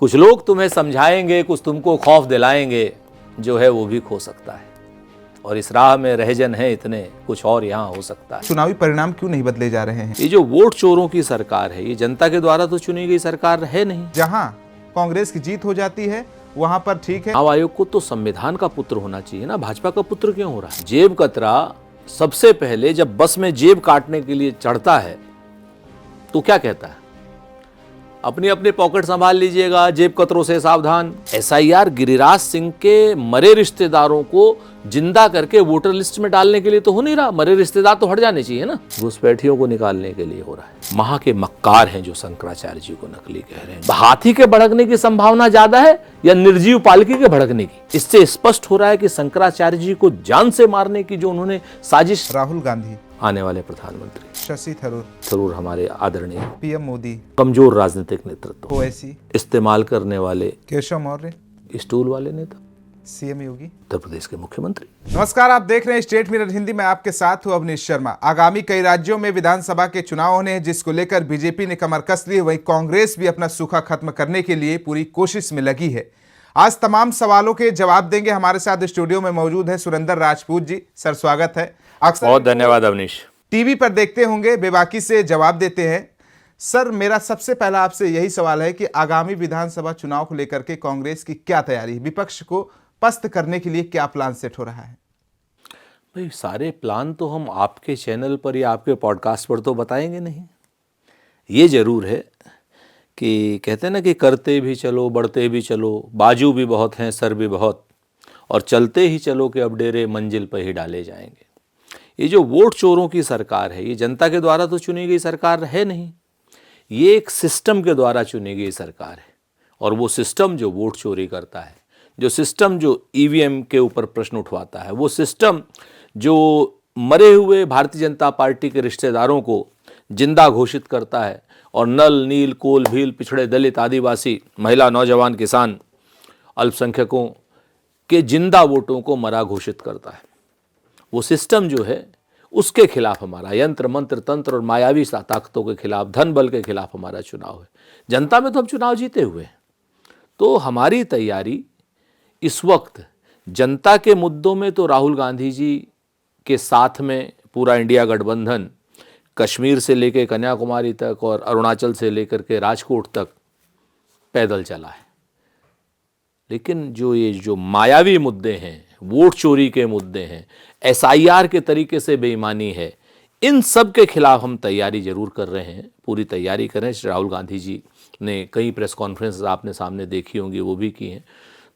कुछ लोग तुम्हें समझाएंगे, कुछ तुमको खौफ दिलाएंगे, जो है वो भी खो सकता है। और इस राह में रहजन है इतने, कुछ और यहाँ हो सकता है। चुनावी परिणाम क्यों नहीं बदले जा रहे हैं? ये जो वोट चोरों की सरकार है, ये जनता के द्वारा तो चुनी गई सरकार है नहीं। जहां कांग्रेस की जीत हो जाती है वहां पर ठीक है। चुनाव आयोग को तो संविधान का पुत्र होना चाहिए ना, भाजपा का पुत्र क्यों हो रहा है? जेब कतरा सबसे पहले जब बस में जेब काटने के लिए चढ़ता है तो क्या कहता है? अपनी अपनी पॉकेट संभाल लीजिएगा, जेब कतरों से सावधान। एसआईआर गिरिराज सिंह के मरे रिश्तेदारों को जिंदा करके वोटर लिस्ट में डालने के लिए तो हो नहीं रहा। मरे रिश्तेदार तो हट जाने चाहिए ना, घुसपैठियों को निकालने के लिए हो रहा है। महा के मक्कार हैं जो शंकराचार्य जी को नकली कह रहे हैं। हाथी के भड़कने की संभावना ज्यादा है या निर्जीव पालकी के भड़कने की? इससे स्पष्ट हो रहा है कि शंकराचार्य जी को जान से मारने की जो उन्होंने साजिश। राहुल गांधी आने वाले प्रधानमंत्री, शशि थरूर, थरूर हमारे आदरणीय पीएम मोदी, कमजोर राजनीतिक नेतृत्व, ओवैसी, इस्तेमाल करने वाले केशव मौर्य, स्टूल वाले नेता, सीएम योगी, उत्तर प्रदेश के मुख्यमंत्री। नमस्कार, आप देख रहे हैं स्टेट मिरर हिंदी में। आपके साथ हूं अवनीश शर्मा। आगामी कई राज्यों में विधानसभा के चुनाव होने हैं, जिसको लेकर बीजेपी ने कमर कस ली है। वहीं कांग्रेस भी अपना सूखा खत्म करने के लिए पूरी कोशिश में लगी है। आज तमाम सवालों के जवाब देंगे। हमारे साथ स्टूडियो में मौजूद है सुरेंद्र राजपूत जी। सर, स्वागत है। अक्सर बहुत धन्यवाद अवनीश। टीवी पर देखते होंगे, बेबाकी से जवाब देते हैं। सर, मेरा सबसे पहला आपसे यही सवाल है कि आगामी विधानसभा चुनाव को लेकर के कांग्रेस की क्या तैयारी है? विपक्ष को पस्त करने के लिए क्या प्लान सेट हो रहा है? भाई, सारे प्लान तो हम आपके चैनल पर या आपके पॉडकास्ट पर तो बताएंगे नहीं। ये जरूर है कि कहते हैं ना कि करते भी चलो, बढ़ते भी चलो, बाजू भी बहुत हैं, सर भी बहुत, और चलते ही चलो कि अब डेरे मंजिल पर ही डाले जाएंगे। ये जो वोट चोरों की सरकार है, ये जनता के द्वारा तो चुनी गई सरकार है नहीं। ये एक सिस्टम के द्वारा चुनी गई सरकार है, और वो सिस्टम जो वोट चोरी करता है, जो सिस्टम जो ईवीएम के ऊपर प्रश्न उठवाता है, वो सिस्टम जो मरे हुए भारतीय जनता पार्टी के रिश्तेदारों को जिंदा घोषित करता है, और नल, नील, कोल, भील, पिछड़े, दलित, आदिवासी, महिला, नौजवान, किसान, अल्पसंख्यकों के जिंदा वोटों को मरा घोषित करता है। वो सिस्टम जो है उसके खिलाफ हमारा यंत्र मंत्र तंत्र और मायावी ताकतों के खिलाफ, धन बल के खिलाफ हमारा चुनाव है। जनता में तो हम चुनाव जीते हुए हैं। तो हमारी तैयारी इस वक्त जनता के मुद्दों में तो राहुल गांधी जी के साथ में पूरा इंडिया गठबंधन कश्मीर से लेकर कन्याकुमारी तक और अरुणाचल से लेकर के राजकोट तक पैदल चला है। लेकिन ये जो मायावी मुद्दे हैं, वोट चोरी के मुद्दे हैं, एसआईआर के तरीके से बेईमानी है, इन सब के खिलाफ हम तैयारी जरूर कर रहे हैं, पूरी तैयारी कर रहे हैं। राहुल गांधी जी ने कई प्रेस कॉन्फ्रेंस आपने सामने देखी होंगी, वो भी की हैं।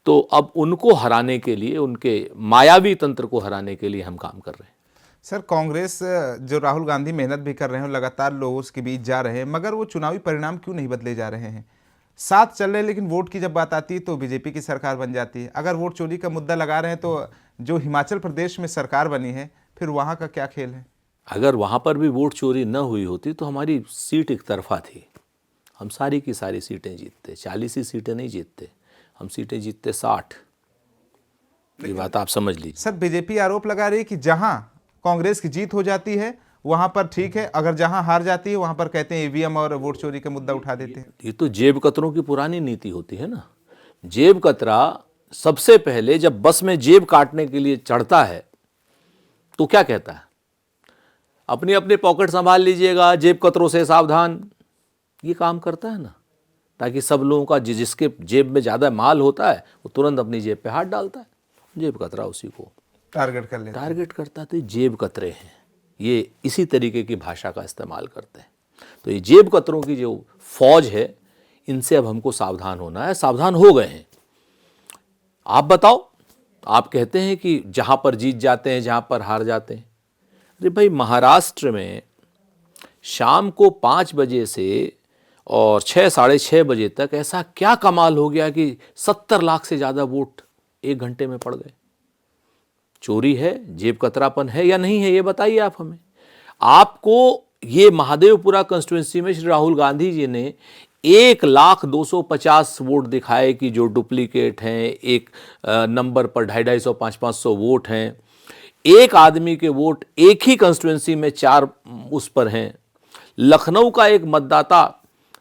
तो अब उनको हराने के लिए, उनके मायावी तंत्र को हराने के लिए हम काम कर रहे हैं। सर, कांग्रेस जो राहुल गांधी मेहनत भी कर रहे हैं, लगातार लोगों के बीच जा रहे हैं, मगर वो चुनावी परिणाम क्यों नहीं बदले जा रहे हैं? साथ चल रहे हैं, लेकिन वोट की जब बात आती है तो बीजेपी की सरकार बन जाती है। अगर वोट चोरी का मुद्दा लगा रहे हैं तो जो हिमाचल प्रदेश में सरकार बनी है, फिर वहाँ का क्या खेल है? अगर वहाँ पर भी वोट चोरी न हुई होती तो हमारी सीट एक तरफा थी। हम सारी की सारी सीटें जीतते, 40 ही सीटें नहीं जीतते, हम सीटें जीतते 60। ये बात आप समझ लीजिए। सर, बीजेपी आरोप लगा रही है कि जहां कांग्रेस की जीत हो जाती है वहां पर ठीक है, अगर जहां हार जाती है वहां पर कहते हैं ईवीएम और वोट चोरी का मुद्दा उठा देते हैं। ये तो जेब कतरों की पुरानी नीति होती है ना। जेब कतरा सबसे पहले जब बस में जेब काटने के लिए चढ़ता है तो क्या कहता है? अपनी अपनी पॉकेट संभाल लीजिएगा, जेब कतरों से सावधान। ये काम करता है ना, ताकि सब लोगों का जिसके जेब में ज़्यादा माल होता है वो तुरंत अपनी जेब पे हाथ डालता है। जेब कतरा उसी को टारगेट करता है। तो जेब कतरे हैं, ये इसी तरीके की भाषा का इस्तेमाल करते हैं। तो ये जेब कतरों की जो फौज है, इनसे अब हमको सावधान होना है। सावधान हो गए हैं। आप बताओ, आप कहते हैं कि जहां पर जीत जाते हैं, जहां पर हार जाते हैं। अरे भाई, महाराष्ट्र में शाम को 5 बजे से और 6, साढ़े 6 बजे तक ऐसा क्या कमाल हो गया कि 70 लाख से ज़्यादा वोट 1 घंटे में पड़ गए? चोरी है, जेब कतरापन है या नहीं है, ये बताइए आप हमें। आपको ये महादेवपुरा कंस्टिट्यूंसी में श्री राहुल गांधी जी ने 1,02,50 वोट दिखाए कि जो डुप्लीकेट हैं, एक नंबर पर 250, 500 वोट हैं। एक आदमी के वोट एक ही कंस्टिट्यूंसी में 4 उस पर हैं। लखनऊ का एक मतदाता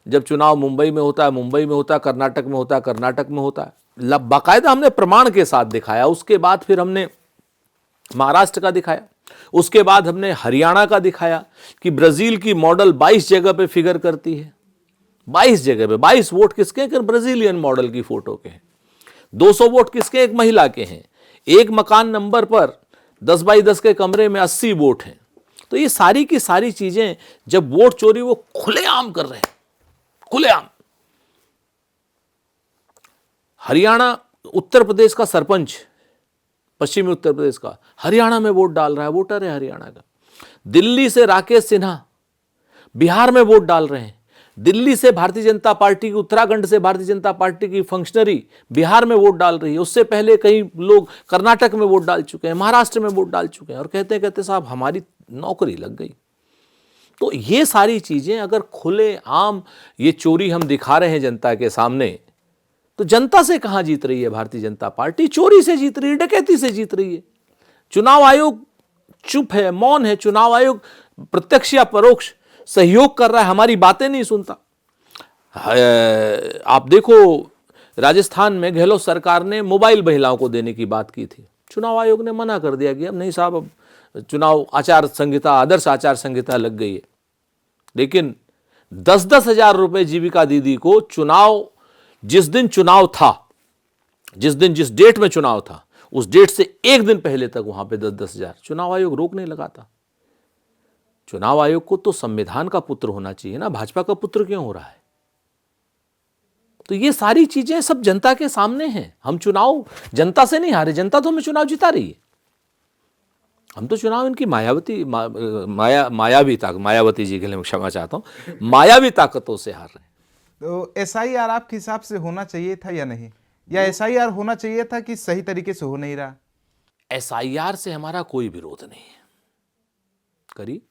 जब चुनाव मुंबई में होता है मुंबई में होता है, कर्नाटक में होता है कर्नाटक में होता है। बाकायदा हमने प्रमाण के साथ दिखाया। उसके बाद फिर हमने महाराष्ट्र का दिखाया, उसके बाद हमने हरियाणा का दिखाया कि ब्राजील की मॉडल 22 जगह पे फिगर करती है। 22 जगह पे 22 वोट किसके हैं? ब्राजीलियन मॉडल की फोटो के हैं। 200 वोट किसके? एक महिला के हैं। एक मकान नंबर पर 10 बाई 10 के कमरे में 80 वोट हैं। तो ये सारी की सारी चीजें, जब वोट चोरी वो खुलेआम कर रहे हैं, खुलेआम। हरियाणा, उत्तर प्रदेश का सरपंच, पश्चिमी उत्तर प्रदेश का, हरियाणा में वोट डाल रहा है, वोटर है हरियाणा का। दिल्ली से राकेश सिन्हा बिहार में वोट डाल रहे हैं। दिल्ली से भारतीय जनता पार्टी की, उत्तराखंड से भारतीय जनता पार्टी की फंक्शनरी बिहार में वोट डाल रही है। उससे पहले कई लोग कर्नाटक में वोट डाल चुके हैं, महाराष्ट्र में वोट डाल चुके हैं, और कहते साहब हमारी नौकरी लग गई। तो ये सारी चीजें अगर खुले आम ये चोरी हम दिखा रहे हैं जनता के सामने, तो जनता से कहां जीत रही है भारतीय जनता पार्टी? चोरी से जीत रही है, डकैती से जीत रही है। चुनाव आयोग चुप है, मौन है। चुनाव आयोग प्रत्यक्ष या परोक्ष सहयोग कर रहा है, हमारी बातें नहीं सुनता। आप देखो, राजस्थान में गहलोत सरकार ने मोबाइल महिलाओं को देने की बात की थी, चुनाव आयोग ने मना कर दिया कि अब नहीं साहब, अब चुनाव आचार संहिता, आदर्श आचार संहिता लग गई है। लेकिन 10-10 हजार रुपए जीविका दीदी को चुनाव, जिस दिन चुनाव था, जिस डेट में चुनाव था, उस डेट से एक दिन पहले तक वहां पे 10-10 हजार, चुनाव आयोग रोक नहीं लगाता। चुनाव आयोग को तो संविधान का पुत्र होना चाहिए ना, भाजपा का पुत्र क्यों हो रहा है? तो ये सारी चीजें सब जनता के सामने हैं। हम चुनाव जनता से नहीं हारे, जनता तो हमें चुनाव जिता रही है। हम तो चुनाव इनकी मायावती जी के लिए क्षमा चाहता हूं, मायावी ताकतों से हार रहे हैं। तो एसआईआर आपके हिसाब से होना चाहिए था या नहीं, या एसआईआर होना चाहिए था कि सही तरीके से हो नहीं रहा? एसआईआर से हमारा कोई विरोध नहीं है, करिए।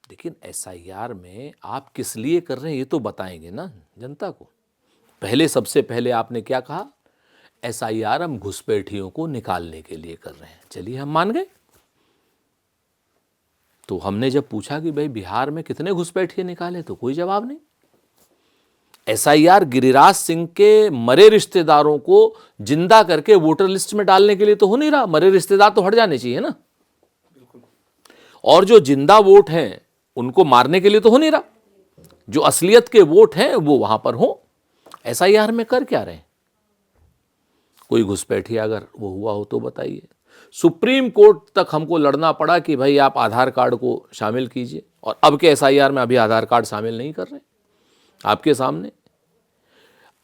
लेकिन एसआईआर में आप किस लिए कर रहे हैं ये तो बताएंगे ना जनता को। पहले, सबसे पहले आपने क्या कहा? एसआईआर हम घुसपैठियों को निकालने के लिए कर रहे हैं। चलिए, हम मान गए। तो हमने जब पूछा कि भाई बिहार में कितने घुसपैठिए निकाले, तो कोई जवाब नहीं। एसआईआर गिरिराज सिंह के मरे रिश्तेदारों को जिंदा करके वोटर लिस्ट में डालने के लिए तो हो नहीं रहा। मरे रिश्तेदार तो हट जाने चाहिए ना, और जो जिंदा वोट हैं उनको मारने के लिए तो हो नहीं रहा। जो असलियत के वोट हैं वो वहां पर हो। एसआईआर में कर क्या रहे हैं? कोई घुसपैठिया अगर वो हुआ हो तो बताइए। सुप्रीम कोर्ट तक हमको लड़ना पड़ा कि भाई आप आधार कार्ड को शामिल कीजिए, और अब के एसआईआर में अभी आधार कार्ड शामिल नहीं कर रहे। आपके सामने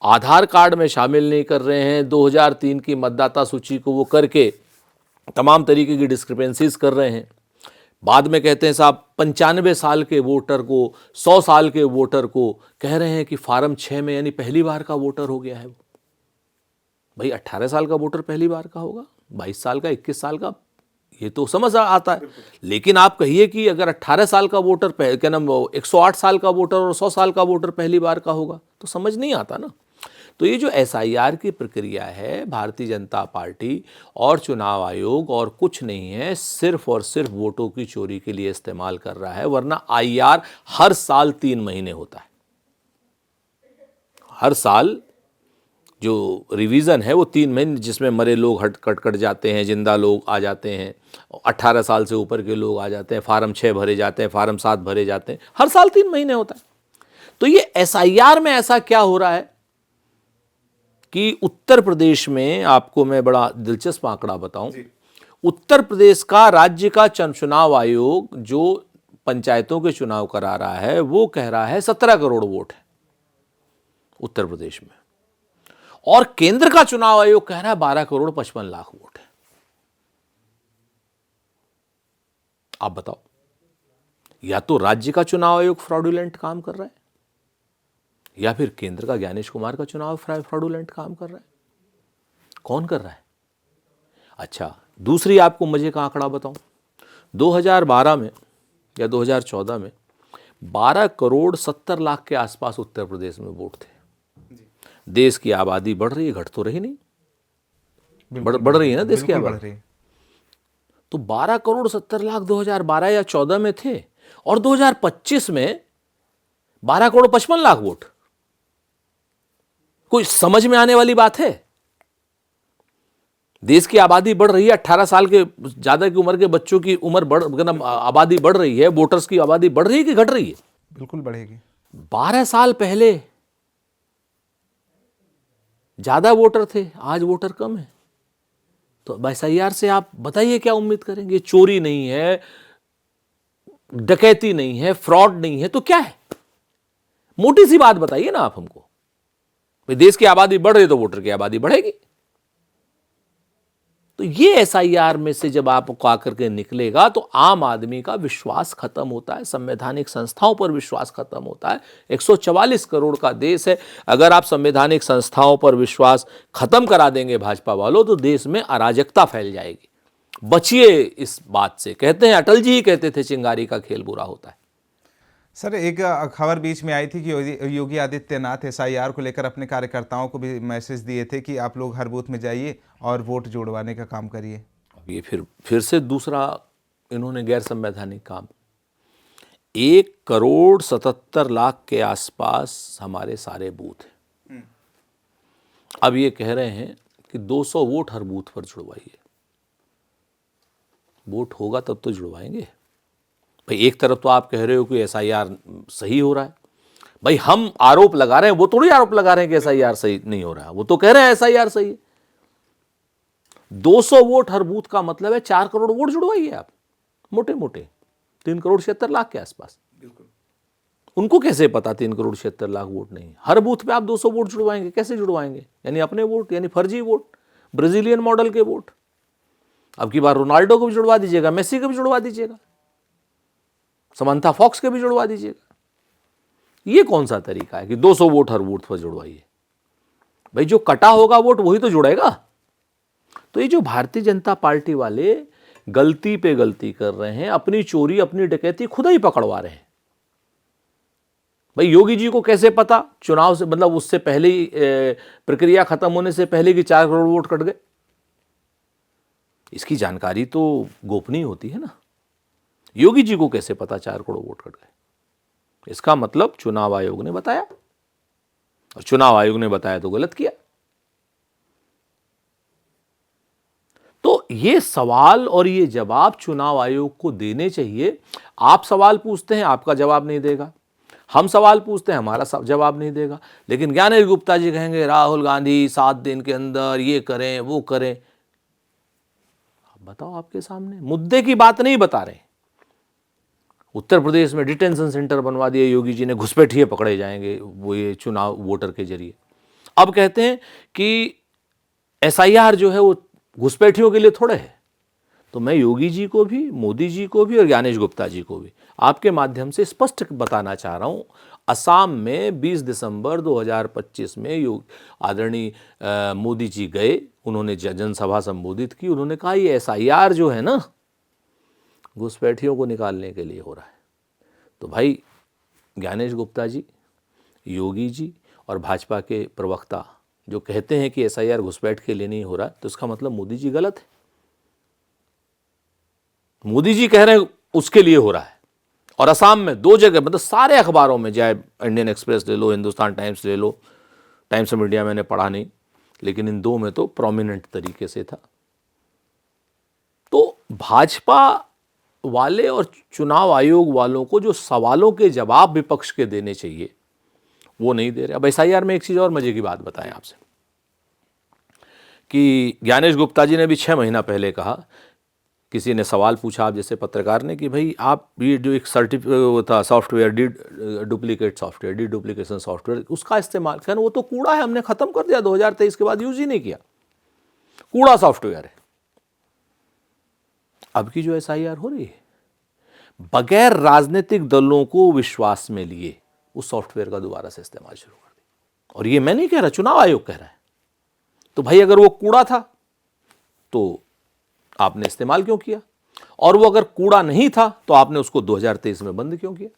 आधार कार्ड में शामिल नहीं कर रहे हैं। 2003 की मतदाता सूची को वो करके तमाम तरीके की डिस्क्रिपेंसीज कर रहे हैं। बाद में कहते हैं साहब 95 साल के वोटर को, 100 साल के वोटर को कह रहे हैं कि फार्म 6 में, यानी पहली बार का वोटर हो गया है वो। भाई 18 साल का वोटर पहली बार का होगा, 22 साल का, 21 साल का, ये तो समझ आता है। लेकिन आप कहिए कि अगर 18 साल का वोटर, क्या नाम, 108 साल का वोटर और 100 साल का वोटर पहली बार का होगा, तो समझ नहीं आता ना। तो ये जो एसआईआर की प्रक्रिया है, भारतीय जनता पार्टी और चुनाव आयोग और कुछ नहीं है, सिर्फ और सिर्फ वोटों की चोरी के लिए इस्तेमाल कर रहा है। वरना आईआर हर साल 3 महीने होता है। हर साल जो रिवीजन है वो 3 महीने, जिसमें मरे लोग कट जाते हैं, जिंदा लोग आ जाते हैं, 18 साल से ऊपर के लोग आ जाते हैं, फार्म 6 भरे जाते हैं, फार्म 7 भरे जाते हैं। हर साल 3 महीने होता है। तो ये एसआईआर में ऐसा क्या हो रहा है कि उत्तर प्रदेश में, आपको मैं बड़ा दिलचस्प आंकड़ा बताऊं, उत्तर प्रदेश का राज्य का चुनाव आयोग जो पंचायतों के चुनाव करा रहा है, वो कह रहा है 17 करोड़ वोट है उत्तर प्रदेश में, और केंद्र का चुनाव आयोग कह रहा है 12 करोड़ 55 लाख वोट है। आप बताओ, या तो राज्य का चुनाव आयोग फ्रॉडुलेंट काम कर रहा है, या फिर केंद्र का ज्ञानेश कुमार का चुनाव फ्रॉडुलेंट काम कर रहा है। कौन कर रहा है? अच्छा, दूसरी आपको मजे का आंकड़ा बताऊं, 2012 में या 2014 में 12 करोड़ 70 लाख के आसपास उत्तर प्रदेश में वोट थे। देश की आबादी बढ़ रही है, घट तो रही नहीं, बढ़ रही है ना देश की आबादी। तो 12 करोड़ 70 लाख 2012 या 14 में थे, और 2025 में 12,55,00,000 वोट। कोई समझ में आने वाली बात है? देश की आबादी बढ़ रही है, 18 साल के ज्यादा की उम्र के बच्चों की आबादी बढ़ रही है, वोटर्स की आबादी बढ़ रही है कि घट रही है? बिल्कुल बढ़ेगी। 12 साल पहले ज्यादा वोटर थे, आज वोटर कम है। तो SIR से आप बताइए क्या उम्मीद करेंगे? चोरी नहीं है, डकैती नहीं है, फ्रॉड नहीं है, तो क्या है? मोटी सी बात बताइए ना आप हमको। भाई देश की आबादी बढ़ रही है तो वोटर की आबादी बढ़ेगी। तो ये SIR में से जब आपको आकर के निकलेगा तो आम आदमी का विश्वास खत्म होता है, संवैधानिक संस्थाओं पर विश्वास खत्म होता है। 144 करोड़ का देश है, अगर आप संवैधानिक संस्थाओं पर विश्वास खत्म करा देंगे भाजपा वालों तो देश में अराजकता फैल जाएगी। बचिए इस बात से। कहते हैं, अटल जी ही कहते थे, चिंगारी का खेल बुरा होता है। सर, एक खबर बीच में आई थी कि योगी आदित्यनाथ SIR को लेकर अपने कार्यकर्ताओं को भी मैसेज दिए थे कि आप लोग हर बूथ में जाइए और वोट जोड़वाने का काम करिए। अब ये फिर से दूसरा इन्होंने गैर संवैधानिक काम। 1,77,00,000 के आसपास हमारे सारे बूथ हैं। अब ये कह रहे हैं कि 200 वोट हर बूथ पर जुड़वाइए। वोट होगा तब तो जुड़वाएंगे। भाई एक तरफ तो आप कह रहे हो कि SIR सही हो रहा है, भाई हम आरोप लगा रहे हैं, वो थोड़ी आरोप लगा रहे हैं कि SIR सही नहीं हो रहा है, वो तो कह रहे हैं SIR सही है। 200 वोट हर बूथ का मतलब है 4 करोड़ वोट जुड़वाइए आप, मोटे मोटे 3,76,00,000 के आसपास। उनको कैसे पता 3,76,00,000 वोट नहीं? हर बूथ पे आप 200 वोट जुड़वाएंगे, कैसे जुड़वाएंगे? यानी अपने वोट, यानी फर्जी वोट, ब्राजीलियन मॉडल के वोट। अब की बार रोनाल्डो को भी जुड़वा दीजिएगा, मेसी को भी जुड़वा दीजिएगा, समंथा फॉक्स के भी जुड़वा दीजिएगा। ये कौन सा तरीका है कि 200 वोट हर वोट पर जुड़वाइए? भाई जो कटा होगा वोट वही तो जुड़ेगा। तो ये जो भारतीय जनता पार्टी वाले गलती पे गलती कर रहे हैं, अपनी चोरी अपनी डकैती खुद ही पकड़वा रहे हैं। भाई योगी जी को कैसे पता चुनाव से, मतलब उससे पहले ही प्रक्रिया खत्म होने से पहले कि 4 करोड़ वोट कट गए? इसकी जानकारी तो गोपनीय होती है ना। योगी जी को कैसे पता 4 करोड़ वोट कट गए? इसका मतलब चुनाव आयोग ने बताया, और चुनाव आयोग ने बताया तो गलत किया। तो ये सवाल और ये जवाब चुनाव आयोग को देने चाहिए। आप सवाल पूछते हैं, आपका जवाब नहीं देगा। हम सवाल पूछते हैं, हमारा जवाब नहीं देगा। लेकिन ज्ञानेश गुप्ता जी कहेंगे राहुल गांधी 7 दिन के अंदर ये करें वो करें। आप बताओ, आपके सामने मुद्दे की बात नहीं बता रहे। उत्तर प्रदेश में डिटेंशन सेंटर बनवा दिए योगी जी ने, घुसपैठिए पकड़े जाएंगे वो ये चुनाव वोटर के जरिए। अब कहते हैं कि SIR जो है वो घुसपैठियों के लिए थोड़े है। तो मैं योगी जी को भी, मोदी जी को भी और ज्ञानेश गुप्ता जी को भी आपके माध्यम से स्पष्ट बताना चाह रहा हूं, असम में 20 दिसंबर 2025 में आदरणीय मोदी जी गए, उन्होंने जनसभा संबोधित की। उन्होंने कहा ये SIR जो है ना, घुसपैठियों को निकालने के लिए हो रहा है। तो भाई ज्ञानेश गुप्ता जी, योगी जी और भाजपा के प्रवक्ता जो कहते हैं कि SIR घुसपैठ के लिए नहीं हो रहा, तो इसका मतलब मोदी जी गलत है। मोदी जी कह रहे हैं उसके लिए हो रहा है। और असम में 2 जगह, मतलब सारे अखबारों में, चाहे इंडियन एक्सप्रेस ले लो, हिंदुस्तान टाइम्स ले लो, टाइम्स ऑफ इंडिया मैंने पढ़ा नहीं, लेकिन इन 2 में तो प्रोमिनेंट तरीके से था। तो भाजपा वाले और चुनाव आयोग वालों को जो सवालों के जवाब विपक्ष के देने चाहिए वो नहीं दे रहे। अब SIR में एक चीज और मजे की बात बताएं आपसे, कि ज्ञानेश गुप्ता जी ने भी 6 महीना पहले कहा, किसी ने सवाल पूछा आप जैसे पत्रकार ने कि भाई आप ये जो एक सर्टिफिकेट था software, duplicate software, duplication software, उसका इस्तेमाल कर, वो तो कूड़ा है, हमने खत्म कर दिया, 2023 के बाद यूज ही नहीं किया, कूड़ा सॉफ्टवेयर है। अब की जो SIR हो रही है, बगैर राजनीतिक दलों को विश्वास में लिए उस सॉफ्टवेयर का दोबारा से इस्तेमाल शुरू कर दिया। और ये मैं नहीं कह रहा, चुनाव आयोग कह रहा है। तो भाई अगर वो कूड़ा था तो आपने इस्तेमाल क्यों किया? और वो अगर कूड़ा नहीं था तो आपने उसको 2023 में बंद क्यों किया?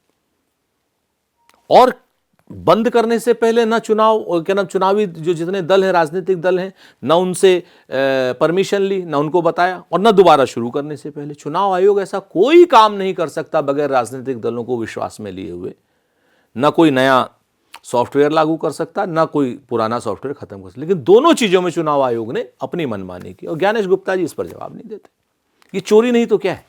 और बंद करने से पहले ना चुनावी जो जितने दल हैं, राजनीतिक दल हैं, ना उनसे परमिशन ली, ना उनको बताया, और ना दोबारा शुरू करने से पहले। चुनाव आयोग ऐसा कोई काम नहीं कर सकता बगैर राजनीतिक दलों को विश्वास में लिए हुए। ना कोई नया सॉफ्टवेयर लागू कर सकता, ना कोई पुराना सॉफ्टवेयर खत्म कर सकता। लेकिन दोनों चीजों में चुनाव आयोग ने अपनी मनमानी की और ज्ञानेश गुप्ता जी इस पर जवाब नहीं देते। ये चोरी नहीं तो क्या है?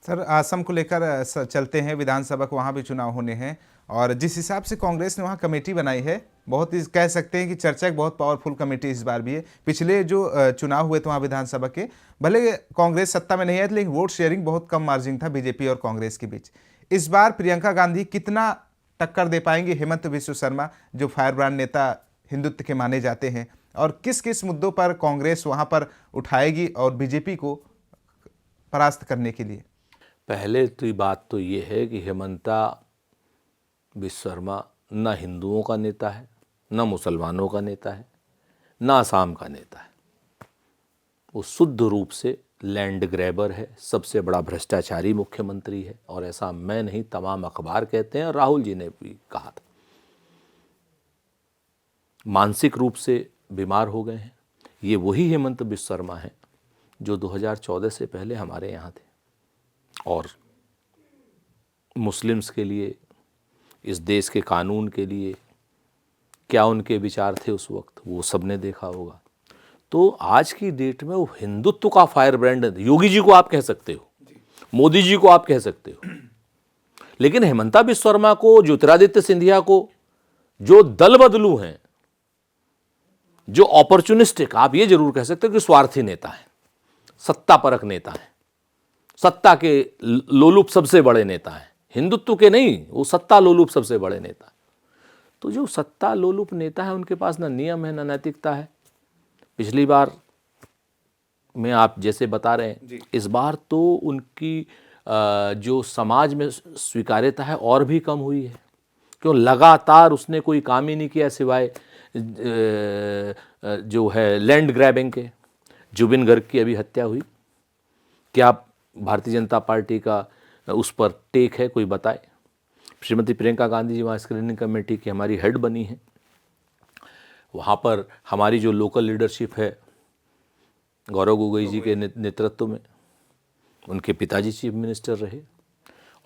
सर, असम को लेकर चलते हैं, विधानसभा को, वहाँ भी चुनाव होने हैं, और जिस हिसाब से कांग्रेस ने वहाँ कमेटी बनाई है, बहुत ही कह सकते हैं कि चर्चा एक बहुत पावरफुल कमेटी इस बार भी है। पिछले जो चुनाव हुए थे वहाँ विधानसभा के, भले कांग्रेस सत्ता में नहीं आई थी, लेकिन वोट शेयरिंग बहुत कम मार्जिन था बीजेपी और कांग्रेस के बीच। इस बार प्रियंका गांधी कितना टक्कर दे पाएंगे हेमंत बिस्व शर्मा, जो फायर ब्रांड नेता हिंदुत्व के माने जाते हैं, और किस किस मुद्दों पर कांग्रेस वहाँ पर उठाएगी और बीजेपी को परास्त करने के लिए? पहले तो बात तो ये है कि हेमंता बिस्व शर्मा न हिंदुओं का नेता है, न मुसलमानों का नेता है, न असम का नेता है। वो शुद्ध रूप से लैंड ग्रैबर है, सबसे बड़ा भ्रष्टाचारी मुख्यमंत्री है, और ऐसा मैं नहीं तमाम अखबार कहते हैं और राहुल जी ने भी कहा था। मानसिक रूप से बीमार हो गए हैं। ये वही हेमंत बिस्व शर्मा है जो 2014 से पहले हमारे यहाँ थे, और मुस्लिम्स के लिए, इस देश के कानून के लिए क्या उनके विचार थे उस वक्त, वो सबने देखा होगा। तो आज की डेट में वो हिंदुत्व का फायर ब्रांड, योगी जी को आप कह सकते हो, मोदी जी को आप कह सकते हो, लेकिन हेमंता बिस्व शर्मा को, ज्योतिरादित्य सिंधिया को, जो दल बदलू हैं, जो अपॉर्चुनिस्टिक, आप ये जरूर कह सकते हो कि स्वार्थी नेता है, सत्ता परक नेता है, सत्ता के लोलुप सबसे बड़े नेता हैं, हिंदुत्व के नहीं, वो सत्ता लोलुप सबसे बड़े नेता। तो जो सत्ता लोलुप नेता है उनके पास ना नियम है, ना नैतिकता है। पिछली बार में आप जैसे बता रहे हैं, इस बार तो उनकी जो समाज में स्वीकार्यता है और भी कम हुई है, क्यों लगातार उसने कोई काम ही नहीं किया सिवाय जो है लैंड ग्रैबिंग के। जुबिन गर्ग की अभी हत्या हुई, क्या भारतीय जनता पार्टी का उस पर टेक है, कोई बताए? श्रीमती प्रियंका गांधी जी वहाँ स्क्रीनिंग कमेटी की हमारी हेड बनी है, वहाँ पर हमारी जो लोकल लीडरशिप है गौरव गोगोई जी के नेतृत्व में, उनके पिताजी चीफ मिनिस्टर रहे,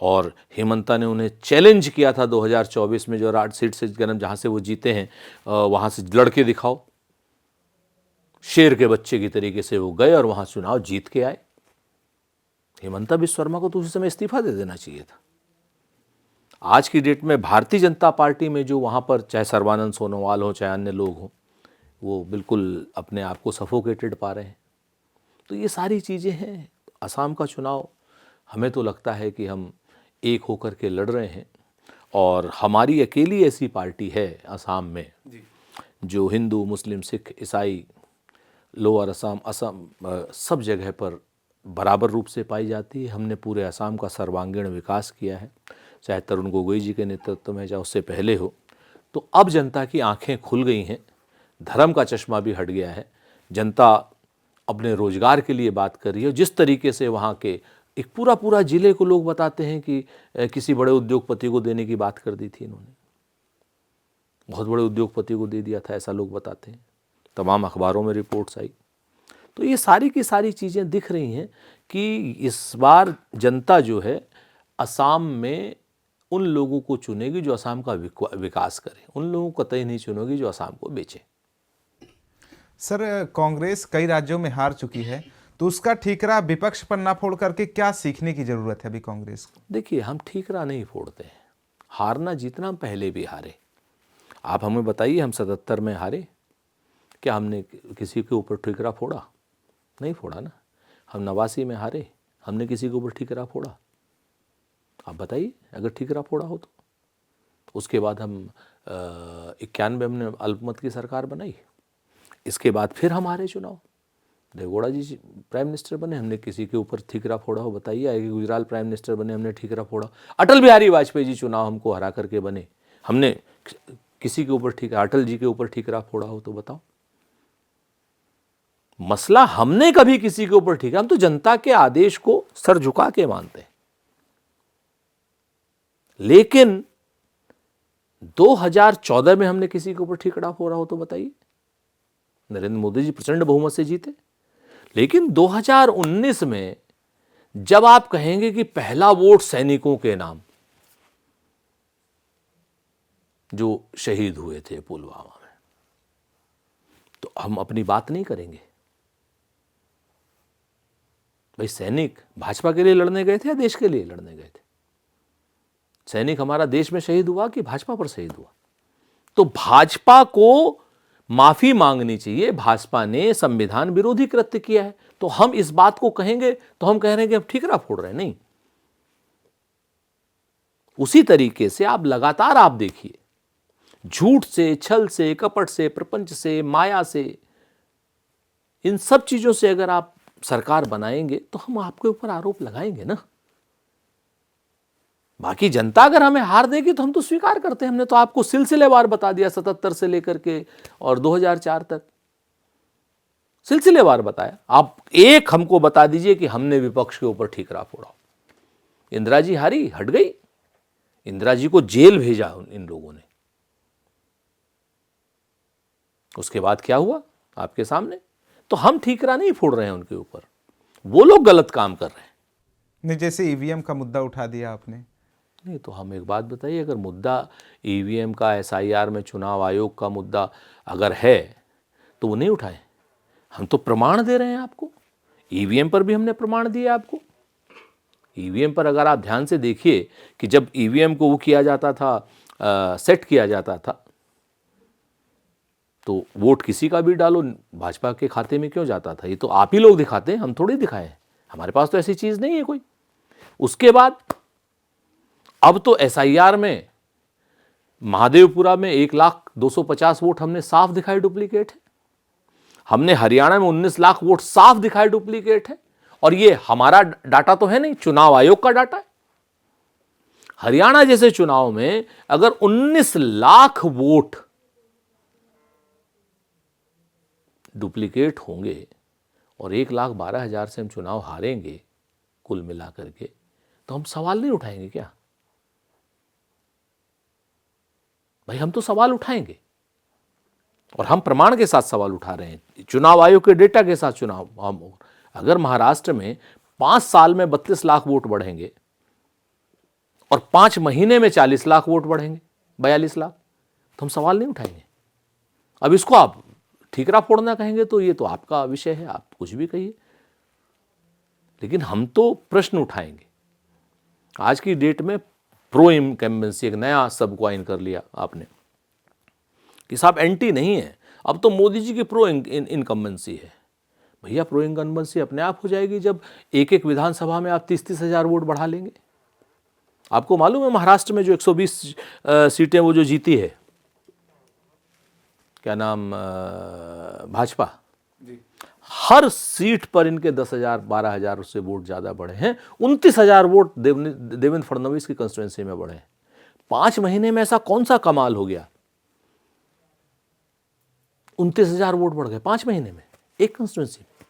और हेमंता ने उन्हें चैलेंज किया था 2024 में, जो राड सीट से जहाँ से वो जीते हैं वहाँ से लड़के दिखाओ। शेर के बच्चे की तरीके से वो गए और वहाँ चुनाव जीत के आए। हेमंता बिस्व शर्मा को तो उसी समय इस्तीफा दे देना चाहिए था। आज की डेट में भारतीय जनता पार्टी में जो वहाँ पर चाहे सर्बानंद सोनोवाल हो, चाहे अन्य लोग हों, वो बिल्कुल अपने आप को सफोकेटेड पा रहे हैं। तो ये सारी चीज़ें हैं। असम का चुनाव हमें तो लगता है कि हम एक होकर के लड़ रहे हैं, और हमारी अकेली ऐसी पार्टी है असम में जो हिंदू, मुस्लिम, सिख, ईसाई, लोअर असम, सब जगह पर बराबर रूप से पाई जाती है। हमने पूरे असम का सर्वांगीण विकास किया है, चाहे तरुण गोगोई जी के नेतृत्व में, चाहे उससे पहले हो। तो अब जनता की आंखें खुल गई हैं, धर्म का चश्मा भी हट गया है, जनता अपने रोजगार के लिए बात कर रही है। जिस तरीके से वहाँ के एक पूरा जिले को लोग बताते हैं कि किसी बड़े उद्योगपति को देने की बात कर दी थी इन्होंने, बहुत बड़े उद्योगपति को दे दिया था, ऐसा लोग बताते हैं, तमाम अखबारों में रिपोर्ट्स आई। तो ये सारी की सारी चीज़ें दिख रही हैं कि इस बार जनता जो है असम में उन लोगों को चुनेगी जो असम का विकास करे, उन लोगों को कतई नहीं चुनेगी जो असम को बेचे। सर, कांग्रेस कई राज्यों में हार चुकी है, तो उसका ठीकरा विपक्ष पर ना फोड़ करके क्या सीखने की जरूरत है अभी कांग्रेस को? देखिए, हम ठीकरा नहीं फोड़ते हैं, हारना जीतना हम पहले भी हारे। आप हमें बताइए, हम 77 में हारे, क्या हमने किसी के ऊपर ठीकरा फोड़ा? नहीं फोड़ा ना। हम 89 में हारे, हमने किसी के ऊपर ठीकरा फोड़ा? आप बताइए, अगर ठीकरा फोड़ा हो तो। उसके बाद हम 91 हमने अल्पमत की सरकार बनाई, इसके बाद फिर हम हारे चुनाव, देवेगौड़ा जी प्राइम मिनिस्टर बने, हमने किसी के ऊपर ठीकरा फोड़ा हो? बताइए। आगे गुजराल प्राइम मिनिस्टर बने, हमने ठीकरा फोड़ा? अटल बिहारी वाजपेयी जी चुनाव हमको हरा करके बने, हमने किसी के ऊपर ठीकरा, अटल जी के ऊपर ठीकरा फोड़ा हो तो बताओ? मसला हमने कभी किसी के ऊपर ठीकरा, हम तो जनता के आदेश को सर झुका के मानते हैं। लेकिन 2014 में हमने किसी के ऊपर ठीकरा फोड़ा हो तो बताइए? नरेंद्र मोदी जी प्रचंड बहुमत से जीते। लेकिन 2019 में जब आप कहेंगे कि पहला वोट सैनिकों के नाम, जो शहीद हुए थे पुलवामा में, तो हम अपनी बात नहीं करेंगे? भाई सैनिक भाजपा के लिए लड़ने गए थे या देश के लिए लड़ने गए थे? सैनिक हमारा देश में शहीद हुआ कि भाजपा पर शहीद हुआ? तो भाजपा को माफी मांगनी चाहिए। भाजपा ने संविधान विरोधी कृत्य किया है, तो हम इस बात को कहेंगे तो हम कह रहे हैं कि हम ठीकरा फोड़ रहे हैं? नहीं। उसी तरीके से आप लगातार आप देखिए, झूठ से, छल से, कपट से, प्रपंच से, माया से, इन सब चीजों से अगर आप सरकार बनाएंगे तो हम आपके ऊपर आरोप लगाएंगे ना। बाकी जनता अगर हमें हार देगी तो हम तो स्वीकार करते हैं। हमने तो आपको सिलसिलेवार बता दिया, 77 से लेकर के और 2004 तक सिलसिलेवार बताया। आप एक हमको बता दीजिए कि हमने विपक्ष के ऊपर ठीकरा फोड़ा। इंदिरा जी हारी, हट गई, इंदिरा जी को जेल भेजा इन लोगों ने। उसके बाद क्या हुआ आपके सामने? तो हम ठीकरा नहीं फोड़ रहे हैं उनके ऊपर, वो लोग गलत काम कर रहे हैं। नहीं, जैसे ईवीएम का मुद्दा उठा दिया आपने। नहीं तो हम एक बात बताइए, अगर मुद्दा ईवीएम का, एसआईआर में चुनाव आयोग का मुद्दा अगर है तो वो नहीं उठाए। हम तो प्रमाण दे रहे हैं आपको। ईवीएम पर भी हमने प्रमाण दिए आपको। ईवीएम पर अगर आप ध्यान से देखिए कि जब ईवीएम को वो किया जाता था, सेट किया जाता था, तो वोट किसी का भी डालो, भाजपा के खाते में क्यों जाता था? ये तो आप ही लोग दिखाते हैं, हम थोड़ी दिखाए हैं। हमारे पास तो ऐसी चीज नहीं है कोई। उसके बाद अब तो एसआईआर में महादेवपुरा में 1,250,000 वोट हमने साफ दिखाए डुप्लीकेट है। हमने हरियाणा में 19 लाख वोट साफ दिखाए डुप्लीकेट है। और ये हमारा डाटा तो है नहीं, चुनाव आयोग का डाटा है। हरियाणा जैसे चुनाव में अगर 19 लाख वोट डुप्लीकेट होंगे और 1,12,000 से हम चुनाव हारेंगे कुल मिलाकर के, तो हम सवाल नहीं उठाएंगे क्या? भाई हम तो सवाल उठाएंगे, और हम प्रमाण के साथ सवाल उठा रहे हैं, चुनाव आयोग के डेटा के साथ। चुनाव हम अगर महाराष्ट्र में 5 साल में 32 लाख वोट बढ़ेंगे और 5 महीने में 40 लाख वोट बढ़ेंगे, 42 लाख, तो हम सवाल नहीं उठाएंगे। अब इसको आप ठीकरा फोड़ना कहेंगे तो ये तो आपका विषय है, आप कुछ भी कहिए, लेकिन हम तो प्रश्न उठाएंगे। आज की डेट में प्रो इनकम्बेंसी एक नया सब क्वाइन कर लिया आपने कि साहब एंटी नहीं है, अब तो मोदी जी की प्रो इनकम्बेंसी है। भैया प्रो इनकम्बेंसी अपने आप हो जाएगी जब एक एक विधानसभा में आप 30-30 हजार वोट बढ़ा लेंगे। आपको मालूम है महाराष्ट्र में जो 120 सीटें वो जो जीती है, क्या नाम, भाजपा, हर सीट पर इनके 10,000 12,000 उससे वोट ज्यादा बढ़े हैं। 29,000 वोट देवेंद्र फडणवीस की कंस्टिट्यूंसी में बढ़े हैं। 5 महीने में ऐसा कौन सा कमाल हो गया? 29,000 वोट बढ़ गए 5 महीने में एक कंस्टिट्यूंसी में।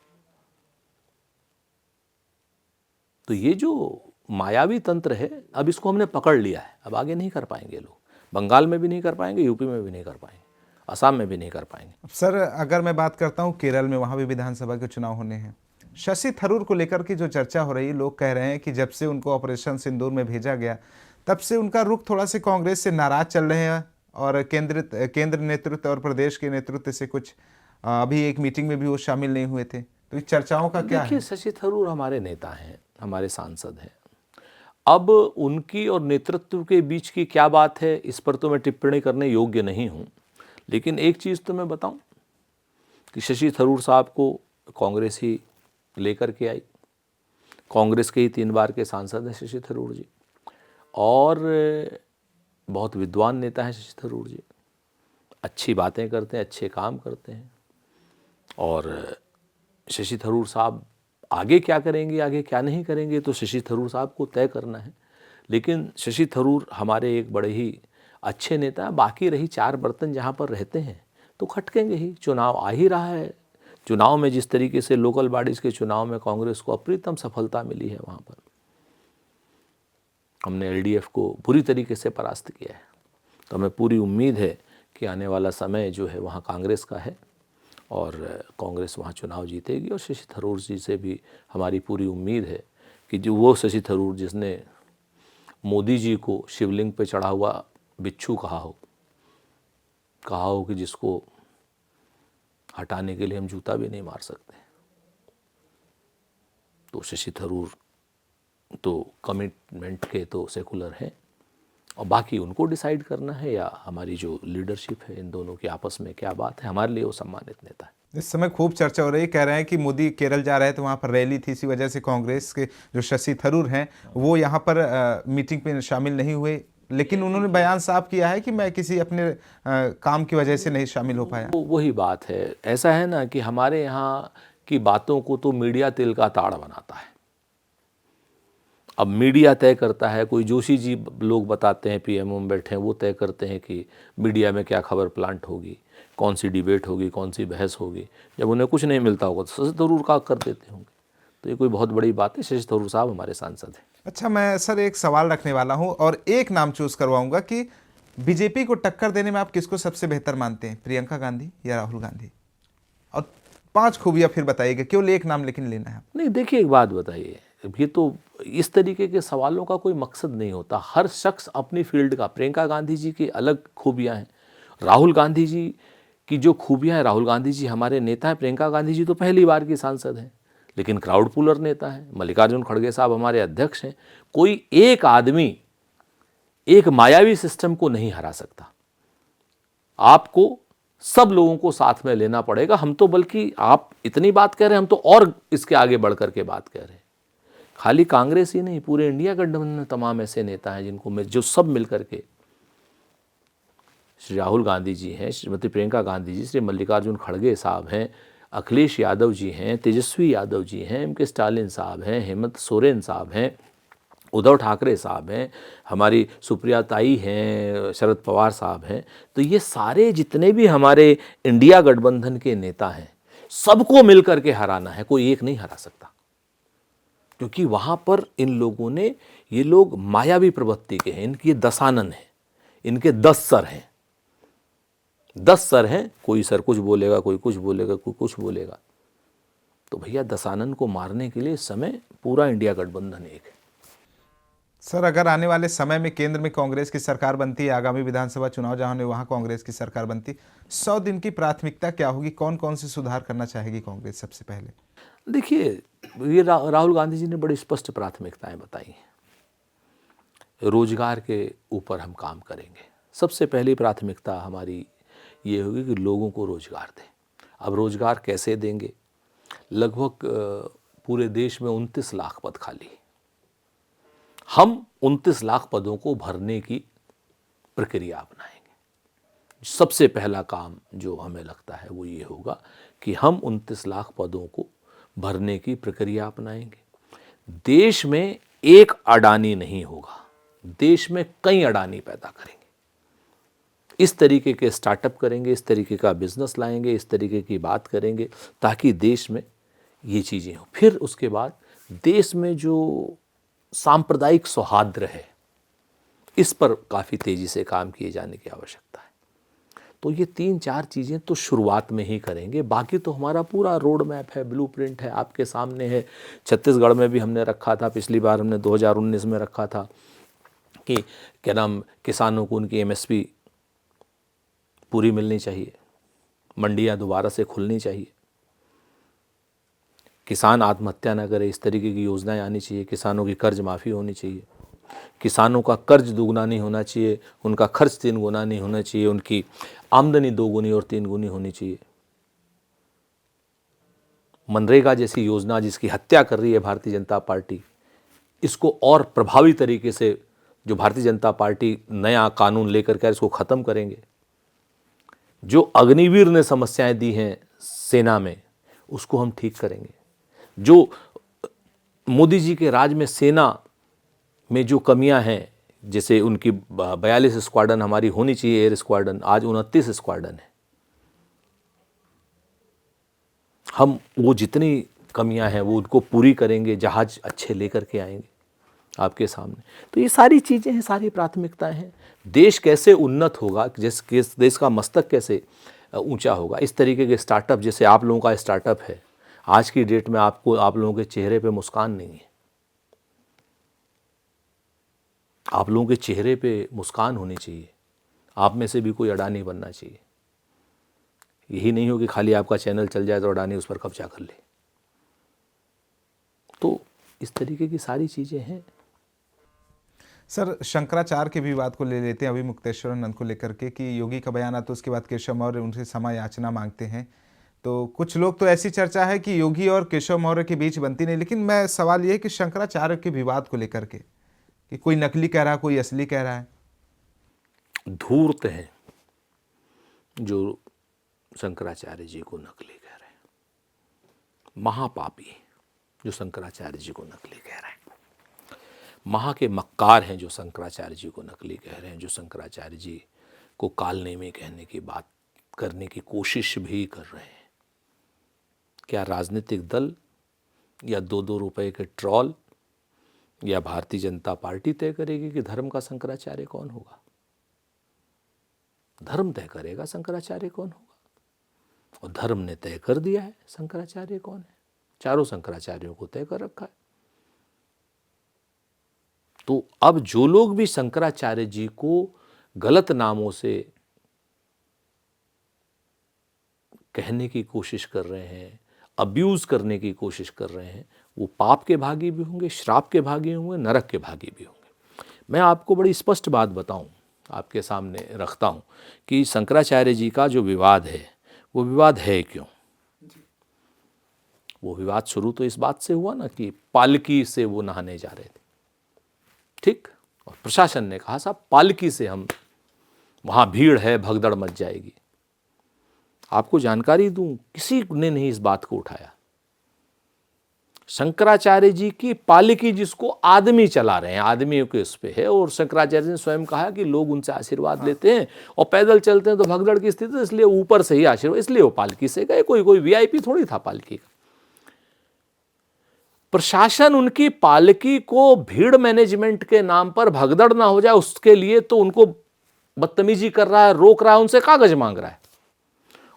तो ये जो मायावी तंत्र है, अब इसको हमने पकड़ लिया है, अब आगे नहीं कर पाएंगे लोग। बंगाल में भी नहीं कर पाएंगे, यूपी में भी नहीं कर पाएंगे, असम में भी नहीं कर पाएंगे। सर अगर मैं बात करता हूं केरल में, वहां भी विधानसभा के चुनाव होने हैं। शशि थरूर को लेकर की जो चर्चा हो रही है, लोग कह रहे हैं कि जब से उनको ऑपरेशन सिंदूर में भेजा गया तब से उनका रुख थोड़ा से कांग्रेस से नाराज चल रहे हैं, और केंद्र नेतृत्व और प्रदेश के नेतृत्व से कुछ अभी एक मीटिंग में भी वो शामिल नहीं हुए थे। तो इस चर्चाओं का क्या है? देखिए, शशि थरूर हमारे नेता हैं, हमारे सांसद हैं। अब उनकी और नेतृत्व के बीच की क्या बात है, इस पर तो मैं टिप्पणी करने योग्य नहीं हूं। लेकिन एक चीज़ तो मैं बताऊं कि शशि थरूर साहब को कांग्रेस ही लेकर के आई। कांग्रेस के ही 3 बार के सांसद हैं शशि थरूर जी, और बहुत विद्वान नेता हैं शशि थरूर जी। अच्छी बातें करते हैं, अच्छे काम करते हैं। और शशि थरूर साहब आगे क्या करेंगे, आगे क्या नहीं करेंगे, तो शशि थरूर साहब को तय करना है। लेकिन शशि थरूर हमारे एक बड़े ही अच्छे नेता हैं। बाकी रही 4 बर्तन जहाँ पर रहते हैं तो खटकेंगे ही। चुनाव आ ही रहा है। चुनाव में जिस तरीके से लोकल बॉडीज़ के चुनाव में कांग्रेस को अप्रितम सफलता मिली है, वहाँ पर हमने एलडीएफ को बुरी तरीके से परास्त किया है। तो हमें पूरी उम्मीद है कि आने वाला समय जो है वहाँ कांग्रेस का है, और कांग्रेस वहाँ चुनाव जीतेगी। और शशि थरूर जी से भी हमारी पूरी उम्मीद है कि जो वो शशि थरूर जिसने मोदी जी को शिवलिंग पे चढ़ा हुआ बिच्छू कहा हो, कहा हो कि जिसको हटाने के लिए हम जूता भी नहीं मार सकते। तो शशि थरूर तो कमिटमेंट के तो सेकुलर हैं, और बाकी उनको डिसाइड करना है, या हमारी जो लीडरशिप है इन दोनों की आपस में क्या बात है। हमारे लिए वो सम्मानित नेता है। इस समय खूब चर्चा हो रही है, कह रहे हैं कि मोदी केरल जा रहे हैं तो वहाँ पर रैली थी, इसी वजह से कांग्रेस के जो शशि थरूर हैं वो यहाँ पर मीटिंग में शामिल नहीं हुए, लेकिन उन्होंने बयान साफ किया है कि मैं किसी अपने काम की वजह से नहीं शामिल हो पाया। तो वही बात है, ऐसा है ना कि हमारे यहाँ की बातों को तो मीडिया तिल का ताड़ बनाता है। अब मीडिया तय करता है, कोई जोशी जी लोग बताते हैं, पीएमओ में बैठे हैं, वो तय करते हैं कि मीडिया में क्या खबर प्लांट होगी, कौन सी डिबेट होगी, कौन सी बहस होगी। जब उन्हें कुछ नहीं मिलता होगा तो शशि थरूर का कर देते होंगे। तो ये कोई बहुत बड़ी बात है। शशि थरूर साहब हमारे सांसद हैं। अच्छा, मैं सर एक सवाल रखने वाला हूँ और एक नाम चूज करवाऊंगा कि बीजेपी को टक्कर देने में आप किसको सबसे बेहतर मानते हैं, प्रियंका गांधी या राहुल गांधी? और 5 खूबियां फिर बताइएगा, केवल एक नाम लेकिन लेना है। नहीं, देखिए एक बात बताइए, ये तो इस तरीके के सवालों का कोई मकसद नहीं होता। हर शख्स अपनी फील्ड का, प्रियंका गांधी जी की अलग खूबियां हैं, राहुल गांधी जी की जो खूबियां हैं, राहुल गांधी जी हमारे नेता हैं, प्रियंका गांधी जी तो पहली बार की सांसद हैं, लेकिन क्राउड पुलर नेता हैं। मल्लिकार्जुन खड़गे साहब हमारे अध्यक्ष हैं। कोई एक आदमी एक मायावी सिस्टम को नहीं हरा सकता। आपको सब लोगों को साथ में लेना पड़ेगा। हम तो, बल्कि आप इतनी बात कह रहे हैं, हम तो और इसके आगे बढ़ करके बात कह रहे हैं। खाली कांग्रेस ही नहीं, पूरे इंडिया गठबंधन में तमाम ऐसे नेता हैं जिनको मैं, जो सब मिलकर के, श्री राहुल गांधी जी हैं, श्रीमती प्रियंका गांधी जी, श्री मल्लिकार्जुन खड़गे साहब हैं, अखिलेश यादव जी हैं, तेजस्वी यादव जी हैं, एम के स्टालिन साहब हैं, हेमंत सोरेन साहब हैं, उद्धव ठाकरे साहब हैं, हमारी सुप्रिया ताई हैं, शरद पवार साहब हैं। तो ये सारे जितने भी हमारे इंडिया गठबंधन के नेता हैं, सबको मिलकर के हराना है, कोई एक नहीं हरा सकता। क्योंकि वहाँ पर इन लोगों ने, ये लोग मायावी प्रवृत्ति के हैं, इनकी दशानन है, इनके 10 सर हैं, 10 सर हैं। कोई सर कुछ बोलेगा, कोई कुछ बोलेगा, कोई कुछ बोलेगा। तो भैया दशानन को मारने के लिए इस समय पूरा इंडिया गठबंधन एक है। सर, अगर आने वाले समय में केंद्र में कांग्रेस की सरकार बनती है, आगामी विधानसभा चुनाव जहां होने वहां कांग्रेस की सरकार बनती, 100 दिन की प्राथमिकता क्या होगी? कौन कौन से सुधार करना चाहेगी कांग्रेस सबसे पहले? देखिए, ये राहुल गांधी जी ने बड़ी स्पष्ट प्राथमिकताएं बताई हैं। रोजगार के ऊपर हम काम करेंगे। सबसे पहली प्राथमिकता हमारी ये होगी कि लोगों को रोजगार दें। अब रोजगार कैसे देंगे? लगभग पूरे देश में 29 लाख पद खाली। हम 29 लाख पदों को भरने की प्रक्रिया अपनाएंगे। सबसे पहला काम जो हमें लगता है वो ये होगा कि हम 29 लाख पदों को भरने की प्रक्रिया अपनाएंगे। देश में एक अडानी नहीं होगा, देश में कई अडानी पैदा करेंगे। इस तरीके के स्टार्टअप करेंगे, इस तरीके का बिजनेस लाएंगे, इस तरीके की बात करेंगे ताकि देश में ये चीज़ें हों। फिर उसके बाद देश में जो सांप्रदायिक सौहार्द है, इस पर काफ़ी तेज़ी से काम किए जाने की आवश्यकता है। तो ये 3-4 चीज़ें तो शुरुआत में ही करेंगे। बाकी तो हमारा पूरा रोड मैप है, ब्लूप्रिंट है, आपके सामने है। छत्तीसगढ़ में भी हमने रखा था, पिछली बार हमने 2019 में रखा था कि क्या नाम, किसानों को उनकी एमएसपी पूरी मिलनी चाहिए, मंडियाँ दोबारा से खुलनी चाहिए, किसान आत्महत्या न करे, इस तरीके की योजनाएं आनी चाहिए, किसानों की कर्ज माफ़ी होनी चाहिए, किसानों का कर्ज दुगना नहीं होना चाहिए, उनका खर्च 3 गुना नहीं होना चाहिए, उनकी आमदनी 2 गुनी और 3 गुनी होनी चाहिए। मनरेगा जैसी योजना जिसकी हत्या कर रही है भारतीय जनता पार्टी, इसको और प्रभावी तरीके से जो भारतीय जनता पार्टी नया कानून लेकर के इसको ख़त्म करेंगे। जो अग्निवीर ने समस्याएं दी हैं सेना में, उसको हम ठीक करेंगे। जो मोदी जी के राज में सेना में जो कमियां हैं, जैसे उनकी 42 स्क्वाड्रन हमारी होनी चाहिए, एयर स्क्वाड्रन, आज 29 स्क्वाड्रन है। हम वो जितनी कमियां हैं वो उनको पूरी करेंगे, जहाज अच्छे लेकर के आएंगे आपके सामने। तो ये सारी चीज़ें हैं, सारी प्राथमिकताएं हैं। देश कैसे उन्नत होगा, देश का मस्तक कैसे ऊंचा होगा, इस तरीके के स्टार्टअप, जैसे आप लोगों का स्टार्टअप है, आज की डेट में आप लोगों के चेहरे पे मुस्कान नहीं है। आप लोगों के चेहरे पे मुस्कान होनी चाहिए। आप में से भी कोई अडानी बनना चाहिए। यही नहीं हो कि खाली आपका चैनल चल जाए तो अडानी उस पर कब्जा कर ले। तो इस तरीके की सारी चीज़ें हैं। सर, शंकराचार्य के विवाद को ले लेते हैं अभी मुक्तेश्वरानंद को लेकर के, कि योगी का बयान आता है, उसके बाद केशव मौर्य उनसे क्षमा याचना मांगते हैं। तो कुछ लोग, तो ऐसी चर्चा है कि योगी और केशव मौर्य के बीच बनती नहीं, लेकिन मैं सवाल ये है कि शंकराचार्य के विवाद को लेकर के कि कोई नकली कह रहा है, कोई असली कह रहा है। धूर्त हैं जो शंकराचार्य जी को नकली कह रहे हैं, महापापी जो शंकराचार्य जी को नकली कह रहे हैं, महा के मक्कार हैं जो शंकराचार्य जी को नकली कह रहे हैं, जो शंकराचार्य जी को कालने में कहने की बात करने की कोशिश भी कर रहे हैं। क्या राजनीतिक दल या 2-2 रुपए के ट्रॉल या भारतीय जनता पार्टी तय करेगी कि धर्म का शंकराचार्य कौन होगा? धर्म तय करेगा शंकराचार्य कौन होगा, और धर्म ने तय कर दिया है शंकराचार्य कौन है। चारों शंकराचार्यों को तय कर रखा है। तो अब जो लोग भी शंकराचार्य जी को गलत नामों से कहने की कोशिश कर रहे हैं, अब्यूज करने की कोशिश कर रहे हैं, वो पाप के भागी भी होंगे, श्राप के भागी होंगे, नरक के भागी भी होंगे। मैं आपको बड़ी स्पष्ट बात बताऊं, आपके सामने रखता हूं कि शंकराचार्य जी का जो विवाद है वो विवाद है क्यों। वो विवाद शुरू तो इस बात से हुआ ना कि पालकी से वो नहाने जा रहे थे, ठीक, और प्रशासन ने कहा साहब पालकी से हम, वहां भीड़ है, भगदड़ मच जाएगी। आपको जानकारी दूं, किसी ने नहीं इस बात को उठाया। शंकराचार्य जी की पालकी जिसको आदमी चला रहे हैं, आदमियों के उस पे है, और शंकराचार्य जी ने स्वयं कहा कि लोग उनसे आशीर्वाद लेते हैं और पैदल चलते हैं तो भगदड़ की स्थिति, इसलिए ऊपर से ही आशीर्वाद, इसलिए वो पालकी से गए। कोई वीआईपी थोड़ी था पालकी का। प्रशासन उनकी पालकी को भीड़ मैनेजमेंट के नाम पर भगदड़ ना हो जाए उसके लिए तो उनको बदतमीजी कर रहा है, रोक रहा है, उनसे कागज मांग रहा है।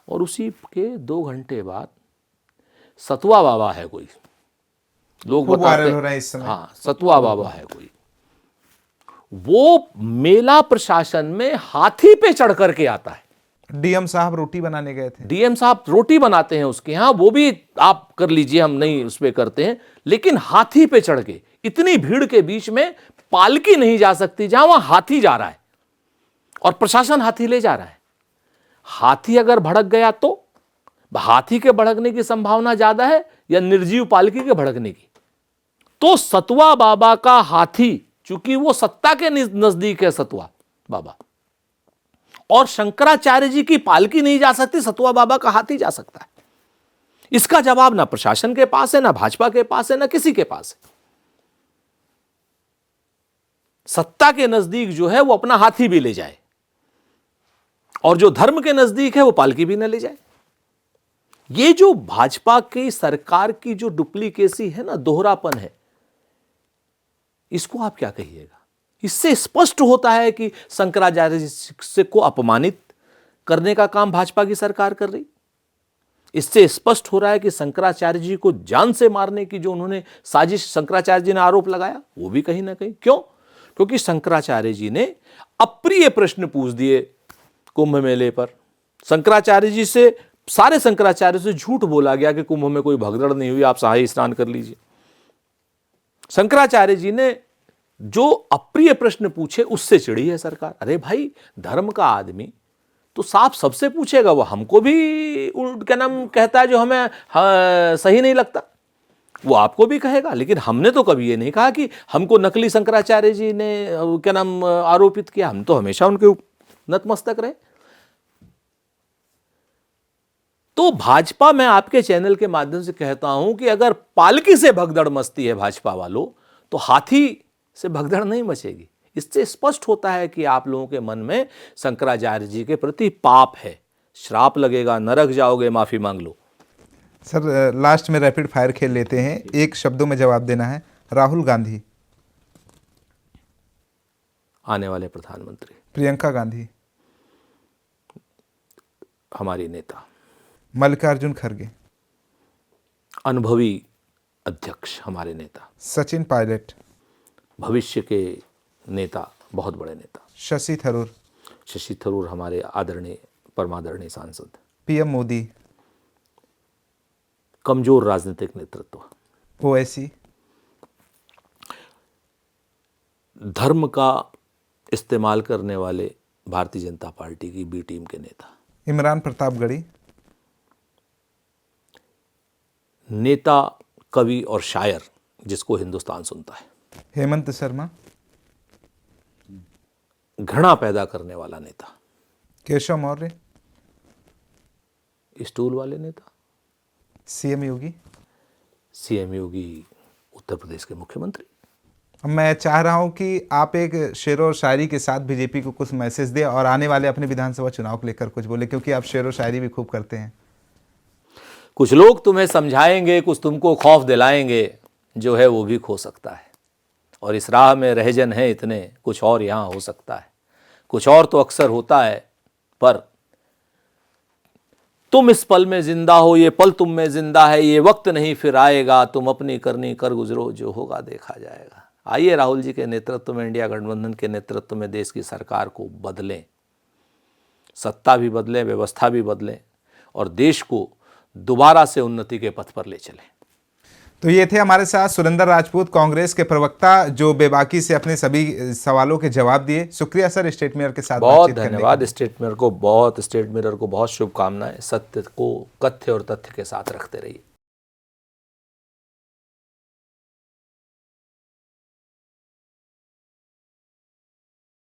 और उसी के 2 घंटे बाद सतुआ बाबा है कोई, लोग बताते हैं, हाँ सतुआ बाबा है कोई, वो मेला प्रशासन में हाथी पे चढ़ करके आता है। डीएम साहब रोटी बनाने गए थे। डीएम साहब रोटी बनाते हैं उसके यहाँ, वो भी आप कर लीजिए, हम नहीं उस पे करते हैं, लेकिन हाथी पे चढ़ के, इतनी भीड़ के बीच में पालकी नहीं जा सकती जहां वहां हाथी जा रहा है और प्रशासन हाथी ले जा रहा है। हाथी अगर भड़क गया तो हाथी के भड़कने की संभावना ज्यादा है या निर्जीव पालकी के भड़कने की? तो सतुआ बाबा का हाथी, चूंकि वो सत्ता के नजदीक है सतुआ बाबा, और शंकराचार्य जी की पालकी नहीं जा सकती, सतुआ बाबा का हाथी जा सकता है। इसका जवाब ना प्रशासन के पास है, ना भाजपा के पास है, ना किसी के पास है। सत्ता के नजदीक जो है वो अपना हाथी भी ले जाए, और जो धर्म के नजदीक है वो पालकी भी न ले जाए। ये जो भाजपा की सरकार की जो डुप्लीकेसी है ना, दोहरापन है, इसको आप क्या कहिएगा? इससे स्पष्ट होता है कि शंकराचार्य जी को अपमानित करने का काम भाजपा की सरकार कर रही। इससे स्पष्ट हो रहा है कि शंकराचार्य जी को जान से मारने की जो उन्होंने साजिश शंकराचार्य जी ने आरोप लगाया, वो भी कहीं ना कहीं, क्यों? क्योंकि शंकराचार्य जी ने अप्रिय प्रश्न पूछ दिए कुंभ मेले पर। शंकराचार्य जी से, सारे शंकराचार्य से झूठ बोला गया कि कुंभ में कोई भगदड़ नहीं हुई, आप शाही स्नान कर लीजिए। शंकराचार्य जी ने जो अप्रिय प्रश्न पूछे उससे चिढ़ी है सरकार। अरे भाई, धर्म का आदमी तो साफ सबसे पूछेगा, वो हमको भी क्या नाम कहता है जो हमें सही नहीं लगता, वो आपको भी कहेगा। लेकिन हमने तो कभी ये नहीं कहा कि हमको नकली शंकराचार्य जी ने क्या नाम आरोपित किया, हम तो हमेशा उनके नतमस्तक रहे। तो भाजपा, मैं आपके चैनल के माध्यम से कहता हूं कि अगर पालकी से भगदड़ मचती है भाजपा वालों, तो हाथी से भगदड़ नहीं मचेगी। इससे स्पष्ट होता है कि आप लोगों के मन में शंकराचार्य जी के प्रति पाप है, श्राप लगेगा, नरक जाओगे, माफी मांग लो। सर, लास्ट में रैपिड फायर खेल लेते हैं, एक शब्दों में जवाब देना है। राहुल गांधी, आने वाले प्रधानमंत्री। प्रियंका गांधी, हमारी नेता। मल्लिकार्जुन खड़गे, अनुभवी अध्यक्ष, हमारे नेता। सचिन पायलट, भविष्य के नेता, बहुत बड़े नेता। शशि थरूर, शशि थरूर, हमारे आदरणीय परमादरणीय सांसद। पीएम मोदी। कमजोर राजनीतिक नेतृत्व। ओवैसी। धर्म का इस्तेमाल करने वाले भारतीय जनता पार्टी की बी टीम के नेता। इमरान प्रतापगढ़ी। नेता, कवि और शायर जिसको हिंदुस्तान सुनता है। हेमंत शर्मा। घृणा पैदा करने वाला नेता। केशव मौर्य। स्टूल वाले नेता। सीएम योगी। सीएम योगी उत्तर प्रदेश के मुख्यमंत्री। अब मैं चाह रहा हूं कि आप एक शेर और शायरी के साथ बीजेपी को कुछ मैसेज दें और आने वाले अपने विधानसभा चुनाव को लेकर कुछ बोले, क्योंकि आप शेर और शायरी भी खूब करते हैं। कुछ लोग तुम्हें समझाएंगे, कुछ तुमको खौफ दिलाएंगे, जो है वो भी खो सकता है। और इस राह में रहजन है इतने, कुछ और यहाँ हो सकता है। कुछ और तो अक्सर होता है, पर तुम इस पल में जिंदा हो, ये पल तुम में जिंदा है, ये वक्त नहीं फिर आएगा, तुम अपनी करनी कर गुजरो, जो होगा देखा जाएगा। आइए राहुल जी के नेतृत्व में, इंडिया गठबंधन के नेतृत्व में देश की सरकार को बदलें, सत्ता भी बदलें, व्यवस्था भी बदलें और देश को दोबारा से उन्नति के पथ पर ले चलें। तो ये थे हमारे साथ सुरेंद्र राजपूत, कांग्रेस के प्रवक्ता, जो बेबाकी से अपने सभी सवालों के जवाब दिए। शुक्रिया सर स्टेट मिरर के साथ बहुत बातचीत करने के धन्यवाद। स्टेट मिरर को बहुत शुभकामनाएं। सत्य को कथ्य और तथ्य के साथ रखते रहिए।